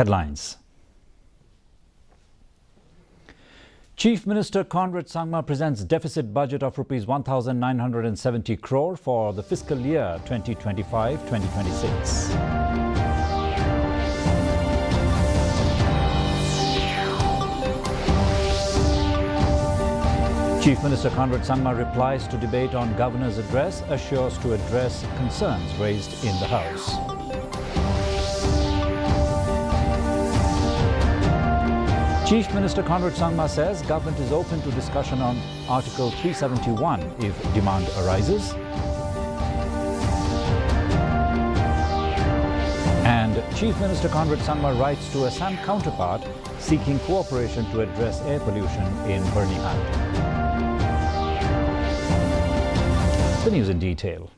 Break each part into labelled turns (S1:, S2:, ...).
S1: Headlines. Chief Minister Conrad Sangma presents deficit budget of Rs 1,970 crore for the fiscal year 2025-2026. Chief Minister Conrad Sangma replies to debate on Governor's address, assures to address concerns raised in the House. Chief Minister Conrad Sangma says government is open to discussion on Article 371 if demand arises. And Chief Minister Conrad Sangma writes to Assam counterpart seeking cooperation to address air pollution in Birmingham. The news in detail.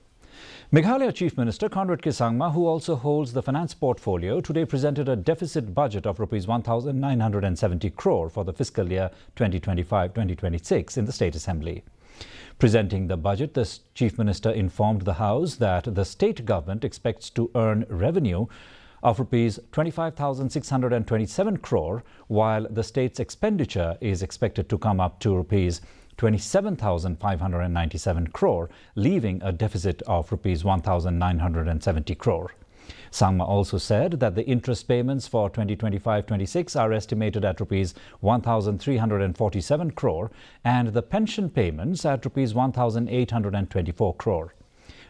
S1: Meghalaya Chief Minister Conrad Sangma, who also holds the finance portfolio, today presented a deficit budget of Rs 1,970 crore for the fiscal year 2025-2026 in the State Assembly. Presenting the budget, the Chief Minister informed the House that the state government expects to earn revenue of Rs 25,627 crore, while the state's expenditure is expected to come up to Rs 27,597 crore, leaving a deficit of Rs 1,970 crore. Sangma also said that the interest payments for 2025-26 are estimated at Rs 1,347 crore and the pension payments at Rs 1,824 crore.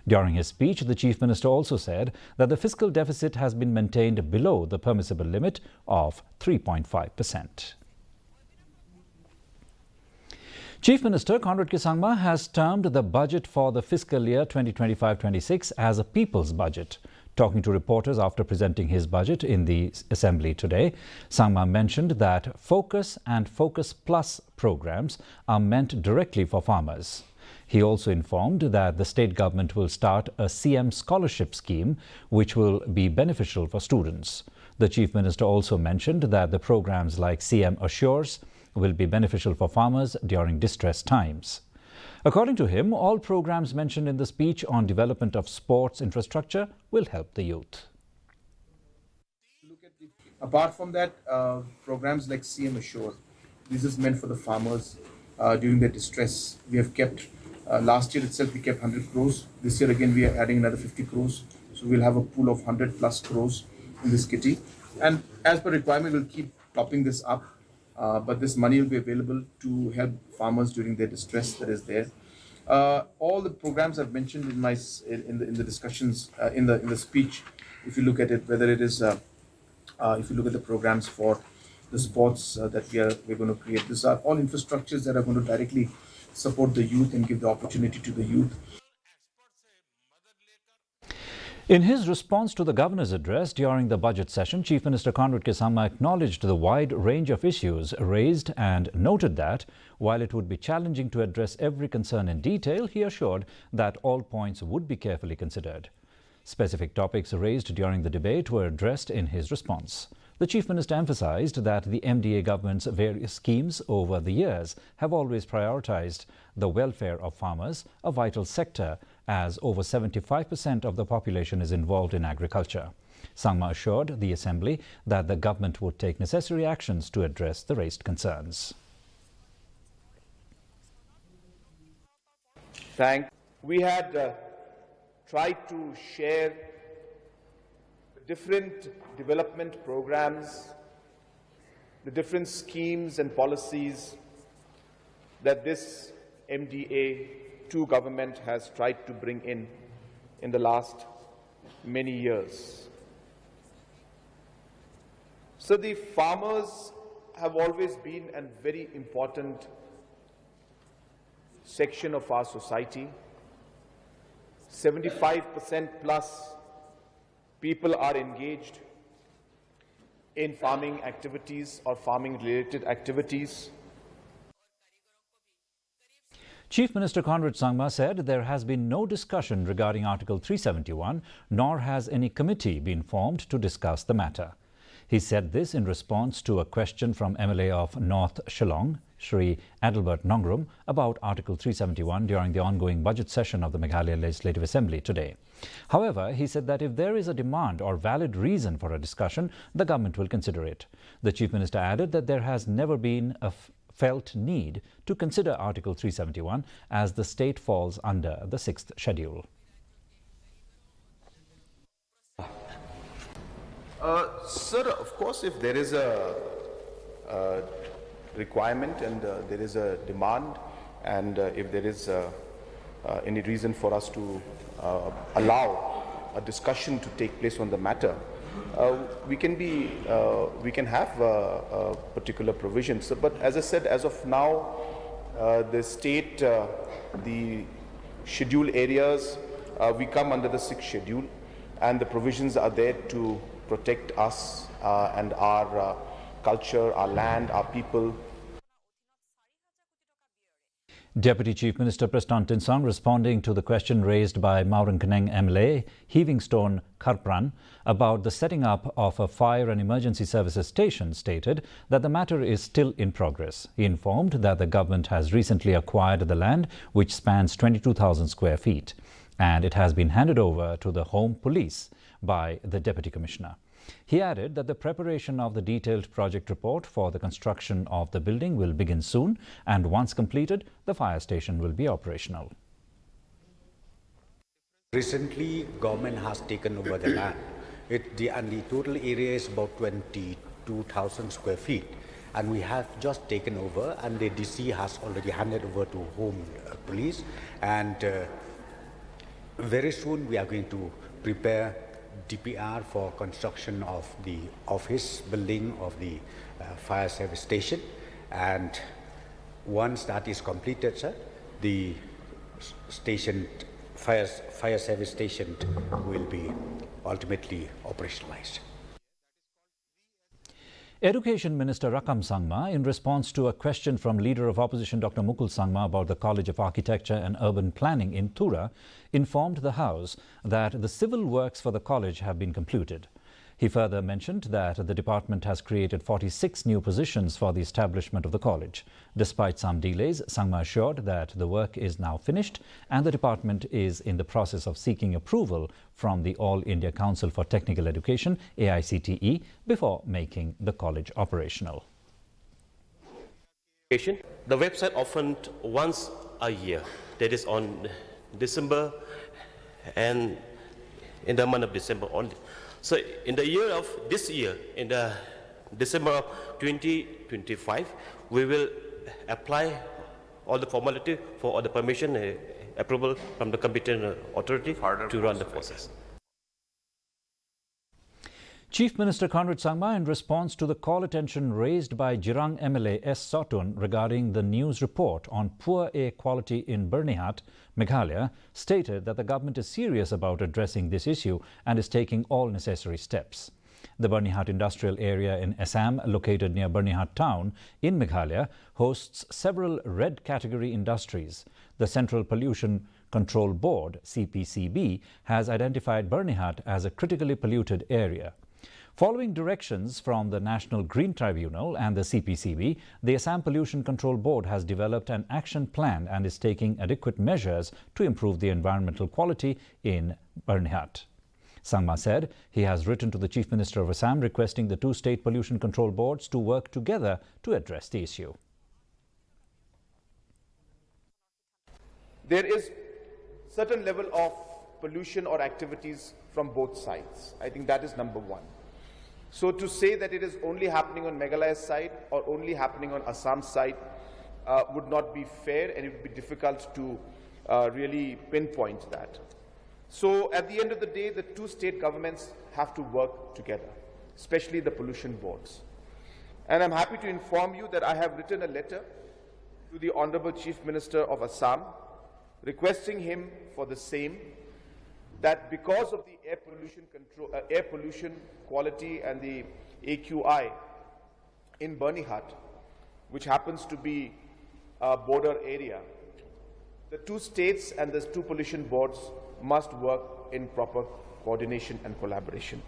S1: During his speech, the Chief Minister also said that the fiscal deficit has been maintained below the permissible limit of 3.5%. Chief Minister Conrad Sangma has termed the budget for the fiscal year 2025-26 as a people's budget. Talking to reporters after presenting his budget in the Assembly today, Sangma mentioned that Focus and Focus Plus programs are meant directly for farmers. He also informed that the state government will start a CM scholarship scheme which will be beneficial for students. The Chief Minister also mentioned that the programs like CM Assures will be beneficial for farmers during distress times. According to him, all programs mentioned in the speech on development of sports infrastructure will help the youth.
S2: Apart from that, programs like CM Assure, this is meant for the farmers during their distress. We have kept, last year itself we kept 100 crores. This year again we are adding another 50 crores. So we'll have a pool of 100 plus crores in this kitty. And as per requirement, we'll keep topping this up. But this money will be available to help farmers during their distress that is there. All the programs I've mentioned in the discussions in the speech, if you look at it, whether it is if you look at the programs for the sports that we're going to create, these are all infrastructures that are going to directly support the youth and give the opportunity to the youth.
S1: In his response to the Governor's address during the budget session, Chief Minister Conrad Sangma acknowledged the wide range of issues raised and noted that, while it would be challenging to address every concern in detail, he assured that all points would be carefully considered. Specific topics raised during the debate were addressed in his response. The Chief Minister emphasized that the MDA government's various schemes over the years have always prioritized the welfare of farmers, a vital sector, as over 75% of the population is involved in agriculture. Sangma assured the Assembly that the government would take necessary actions to address the raised concerns.
S3: We had tried to share different development programs, the different schemes and policies that this MDA-2 government has tried to bring in the last many years. So the farmers have always been a very important section of our society. 75% plus people are engaged in farming activities or farming related activities.
S1: Chief Minister Conrad Sangma said there has been no discussion regarding Article 371, nor has any committee been formed to discuss the matter. He said this in response to a question from MLA of North Shillong, Shri Adelbert Nongrum, about Article 371 during the ongoing budget session of the Meghalaya Legislative Assembly today. However, he said that if there is a demand or valid reason for a discussion, the government will consider it. The Chief Minister added that there has never been a felt need to consider Article 371 as the state falls under the 6th schedule.
S3: Sir, of course, if there is a requirement and there is a demand, and if there is any reason for us to allow a discussion to take place on the matter, we can have particular provisions. But as I said, as of now, the state, the schedule areas, we come under the 6th schedule, and the provisions are there to protect us and our culture, our land, our people.
S1: Deputy Chief Minister Preston Tinsong, responding to the question raised by Maurang Kaneng MLA Heavingstone Kharpran about the setting up of a fire and emergency services station, stated that the matter is still in progress. He informed that the government has recently acquired the land, which spans 22,000 square feet, and it has been handed over to the Home Police by the Deputy Commissioner. He added that the preparation of the detailed project report for the construction of the building will begin soon, and once completed, the fire station will be operational.
S4: Recently, government has taken over the land. And the total area is about 22,000 square feet. And we have just taken over, and the DC has already handed over to Home Police. And very soon we are going to prepare DPR for construction of the office building of the fire service station, and once that is completed, sir, the station fire service station will be ultimately operationalized.
S1: Education Minister Rakam Sangma, in response to a question from Leader of Opposition Dr. Mukul Sangma about the College of Architecture and Urban Planning in Tura, informed the House that the civil works for the college have been concluded. He further mentioned that the department has created 46 new positions for the establishment of the college. Despite some delays, Sangma assured that the work is now finished and the department is in the process of seeking approval from the All India Council for Technical Education, AICTE, before making the college operational.
S5: The website opened once a year, that is on December and in the month of December only. So in the year of this year, in the December of 2025, we will apply all the formality for all the permission approval from the competent authority to run the process.
S1: Chief Minister Conrad Sangma, in response to the call attention raised by Jirang MLA S. Sotun regarding the news report on poor air quality in Bernihat, Meghalaya, stated that the government is serious about addressing this issue and is taking all necessary steps. The Bernihat industrial area in Assam, located near Bernihat town in Meghalaya, hosts several red category industries. The Central Pollution Control Board, CPCB, has identified Bernihat as a critically polluted area. Following directions from the National Green Tribunal and the CPCB, the Assam Pollution Control Board has developed an action plan and is taking adequate measures to improve the environmental quality in Bernihat. Sangma said he has written to the Chief Minister of Assam requesting the two state pollution control boards to work together to address the issue.
S3: There is certain level of pollution or activities from both sides. I think that is number one. So to say that it is only happening on Meghalaya's side or only happening on Assam's side would not be fair, and it would be difficult to really pinpoint that. So at the end of the day, the two state governments have to work together, especially the pollution boards. And I'm happy to inform you that I have written a letter to the Honorable Chief Minister of Assam requesting him for the same, that because of the air pollution quality and the AQI in Bernihat, which happens to be a border area, the two states and the two pollution boards must work in proper coordination and collaboration.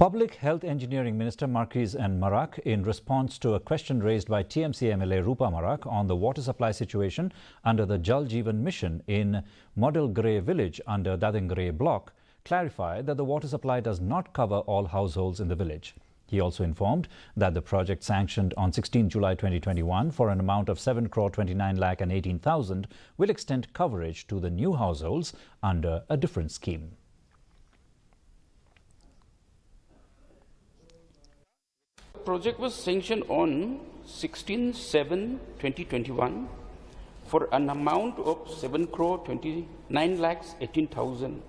S1: Public Health Engineering Minister Marquis N. Marak, in response to a question raised by TMC MLA Rupa Marak on the water supply situation under the Jal Jeevan mission in Model Grey village under Dadingray block, clarified that the water supply does not cover all households in the village. He also informed that the project sanctioned on 16 July 2021 for an amount of 7 crore 29 lakh and 18,000 will extend coverage to the new households under a different scheme.
S6: The project was sanctioned on 16/7/2021 for an amount of 7 crore 29 lakhs 18,000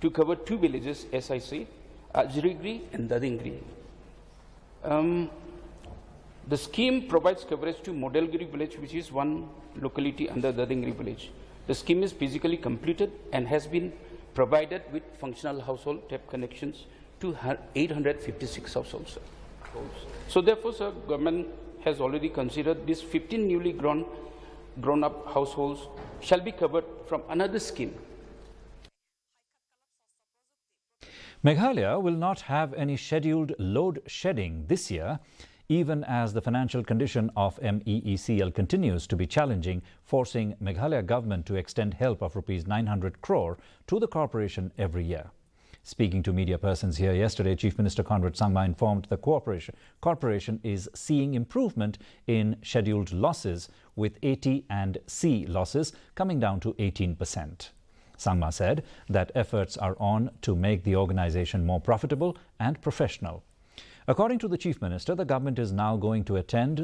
S6: to cover two villages, as I said, Ajrigri and Dadingri. The scheme provides coverage to Modelgiri village, which is one locality under Dadingri village. The scheme is physically completed and has been provided with functional household tap connections to 856 households. So therefore, sir, government has already considered these 15 newly grown-up households shall be covered from another scheme.
S1: Meghalaya will not have any scheduled load shedding this year, even as the financial condition of MEECL continues to be challenging, forcing Meghalaya government to extend help of Rs 900 crore to the corporation every year. Speaking to media persons here yesterday, Chief Minister Conrad Sangma informed the corporation is seeing improvement in scheduled losses, with AT and C losses coming down to 18%. Sangma said that efforts are on to make the organisation more profitable and professional. According to the Chief Minister, the government is now going to attend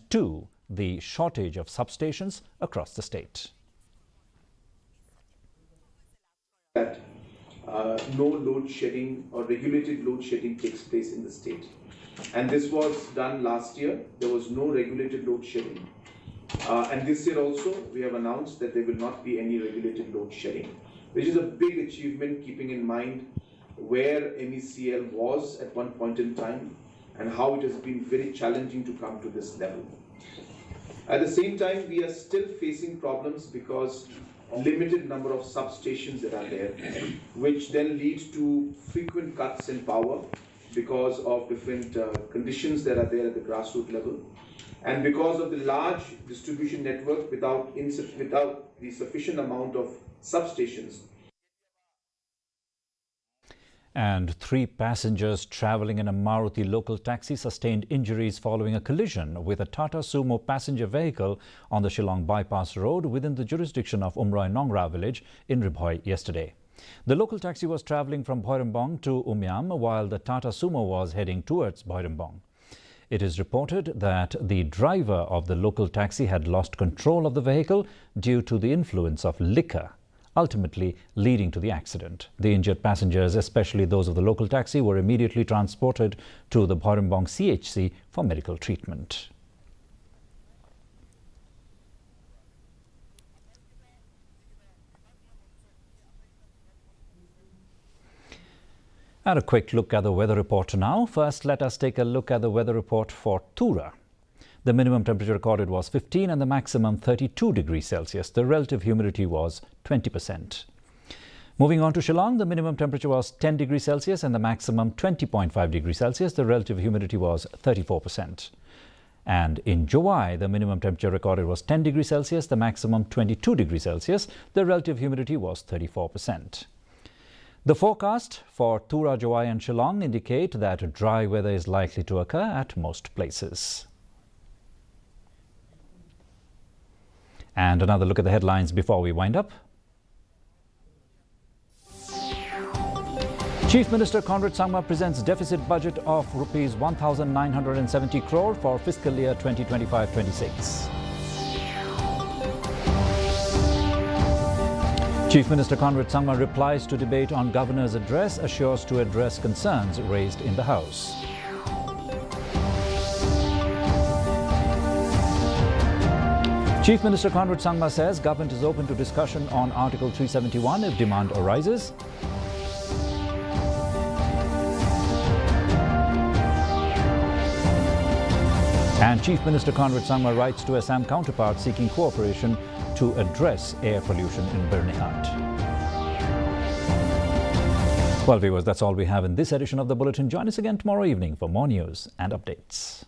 S1: to the shortage of substations across the state.
S2: No load shedding or regulated load shedding takes place in the state. And this was done last year. There was no regulated load shedding. And this year also, we have announced that there will not be any regulated load shedding, which is a big achievement, keeping in mind where MECL was at one point in time and how it has been very challenging to come to this level. At the same time, we are still facing problems because limited number of substations that are there, which then leads to frequent cuts in power because of different conditions that are there at the grassroots level, and because of the large distribution network without the sufficient amount of substations.
S1: And 3 passengers travelling in a Maruti local taxi sustained injuries following a collision with a Tata Sumo passenger vehicle on the Shillong Bypass Road within the jurisdiction of Umroi Nongra village in Ribhoi yesterday. The local taxi was travelling from Bhoirambong to Umyam, while the Tata Sumo was heading towards Bhoirambong. It is reported that the driver of the local taxi had lost control of the vehicle due to the influence of liquor, ultimately leading to the accident. The injured passengers, especially those of the local taxi, were immediately transported to the Bhoirambong CHC for medical treatment. And a quick look at the weather report now. First, let us take a look at the weather report for Tura. The minimum temperature recorded was 15 and the maximum 32 degrees Celsius. The relative humidity was 20%. Moving on to Shillong, the minimum temperature was 10 degrees Celsius and the maximum 20.5 degrees Celsius. The relative humidity was 34%. And in Jowai, the minimum temperature recorded was 10 degrees Celsius, the maximum 22 degrees Celsius. The relative humidity was 34%. The forecast for Tura, Jowai and Shillong indicate that dry weather is likely to occur at most places. And another look at the headlines before we wind up. Chief Minister Conrad Sangma presents deficit budget of Rs 1,970 crore for fiscal year 2025-26. Chief Minister Conrad Sangma replies to debate on Governor's address, assures to address concerns raised in the House. Chief Minister Conrad Sangma says government is open to discussion on Article 371 if demand arises. And Chief Minister Conrad Sangma writes to Assam counterpart seeking cooperation to address air pollution in Birnihat. Well, viewers, that's all we have in this edition of the Bulletin. Join us again tomorrow evening for more news and updates.